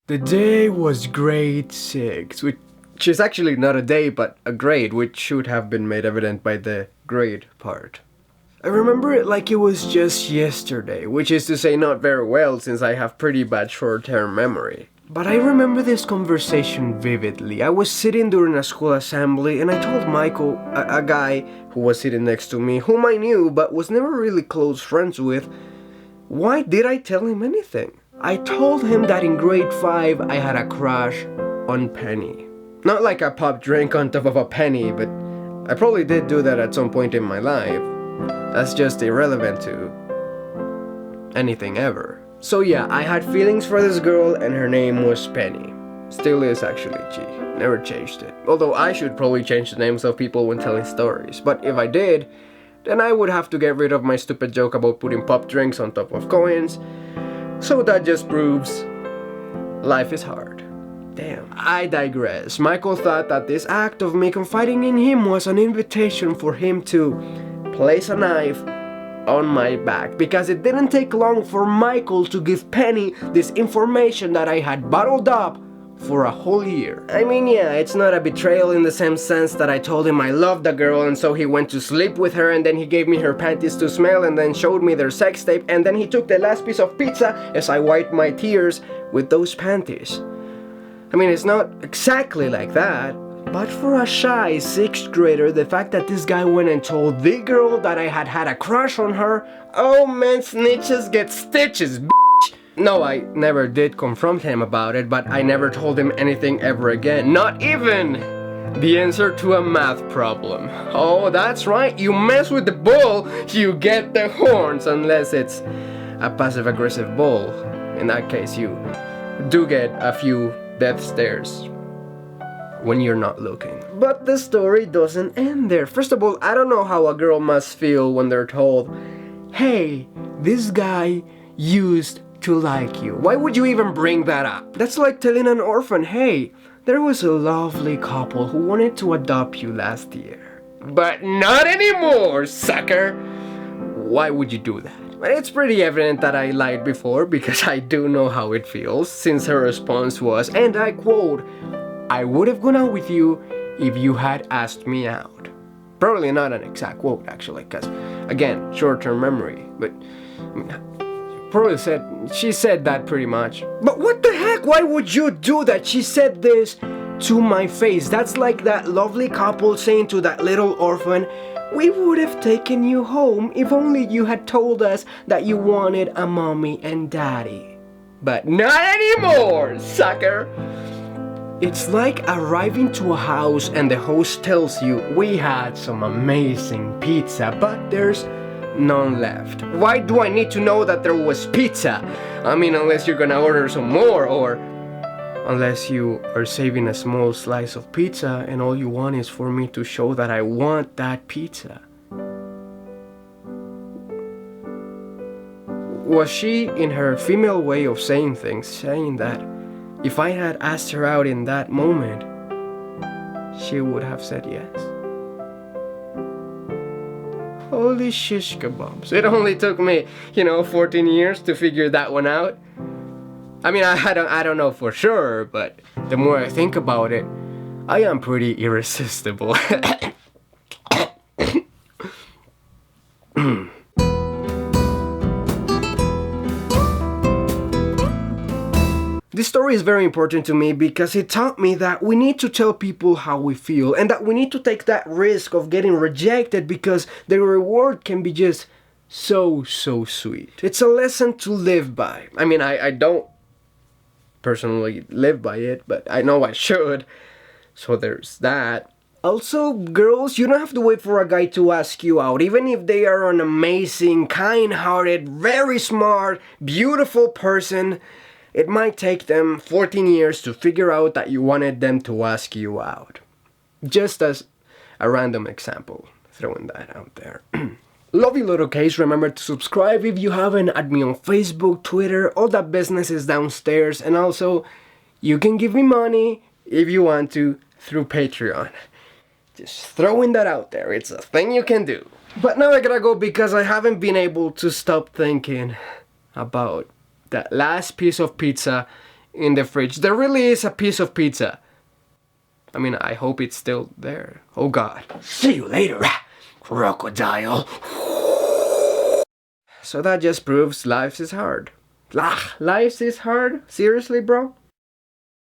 The day was grade 6, which is actually not a day but a grade, which should have been made evident by the grade part. I remember it like it was just yesterday, which is to say not very well since I have pretty bad short-term memory. But I remember this conversation vividly. I was sitting during a school assembly and I told Michael, a guy who was sitting next to me, whom I knew but was never really close friends with, why did I tell him anything? I told him that in grade 5 I had a crush on Penny. Not like a pop drink on top of a penny, but I probably did do that at some point in my life. That's just irrelevant to anything ever. So yeah, I had feelings for this girl and her name was Penny. Still is actually, never changed it. Although I should probably change the names of people when telling stories. But if I did, then I would have to get rid of my stupid joke about putting pop drinks on top of coins. So that just proves life is hard. Damn. I digress. Michael thought that this act of me confiding in him was an invitation for him to place a knife on my back, because it didn't take long for Michael to give Penny this information that I had bottled up for a whole year. I mean, yeah, it's not a betrayal in the same sense that I told him I loved the girl and so he went to sleep with her and then he gave me her panties to smell and then showed me their sex tape and then he took the last piece of pizza as I wiped my tears with those panties. I mean, it's not exactly like that, but for a shy 6th grader, the fact that this guy went and told the girl that I had a crush on her, oh man, snitches get stitches, b****. No, I never did confront him about it, but I never told him anything ever again. Not even the answer to a math problem. Oh, that's right, you mess with the bull, you get the horns, unless it's a passive-aggressive bull. In that case, you do get a few death stares when you're not looking. But the story doesn't end there. First of all, I don't know how a girl must feel when they're told, hey, this guy used to like you. Why would you even bring that up? That's like telling an orphan, hey, there was a lovely couple who wanted to adopt you last year. But not anymore, sucker! Why would you do that? But it's pretty evident that I lied before because I do know how it feels, since her response was, and I quote, I would have gone out with you if you had asked me out. Probably not an exact quote actually, because again, short-term memory, but she said that pretty much. But what the heck, why would you do that? She said this to my face. That's like that lovely couple saying to that little orphan, we would have taken you home if only you had told us that you wanted a mommy and daddy. But not anymore, sucker! It's like arriving to a house and the host tells you, we had some amazing pizza, but there's none left. Why do I need to know that there was pizza? I mean, unless you're gonna order some more, or unless you are saving a small slice of pizza and all you want is for me to show that I want that pizza. Was she, in her female way of saying things, saying that if I had asked her out in that moment, she would have said yes? Holy shish kebabs. It only took me, 14 years to figure that one out. I mean, I don't know for sure, but the more I think about it, I am pretty irresistible. This story is very important to me because it taught me that we need to tell people how we feel and that we need to take that risk of getting rejected because the reward can be just so sweet. It's a lesson to live by. I mean, I don't personally live by it, but I know I should. So there's that. Also, girls, you don't have to wait for a guy to ask you out. Even if they are an amazing, kind-hearted, very smart, beautiful person, it might take them 14 years to figure out that you wanted them to ask you out. Just as a random example, throwing that out there. Love you, little case. Remember to subscribe if you haven't. Add me on Facebook, Twitter, all that business is downstairs. And also, you can give me money if you want to through Patreon. Just throwing that out there. It's a thing you can do. But now I gotta go because I haven't been able to stop thinking about that last piece of pizza in the fridge. There really is a piece of pizza. I mean, I hope it's still there. Oh God. See you later, crocodile. So that just proves life is hard. Life is hard? Seriously, bro?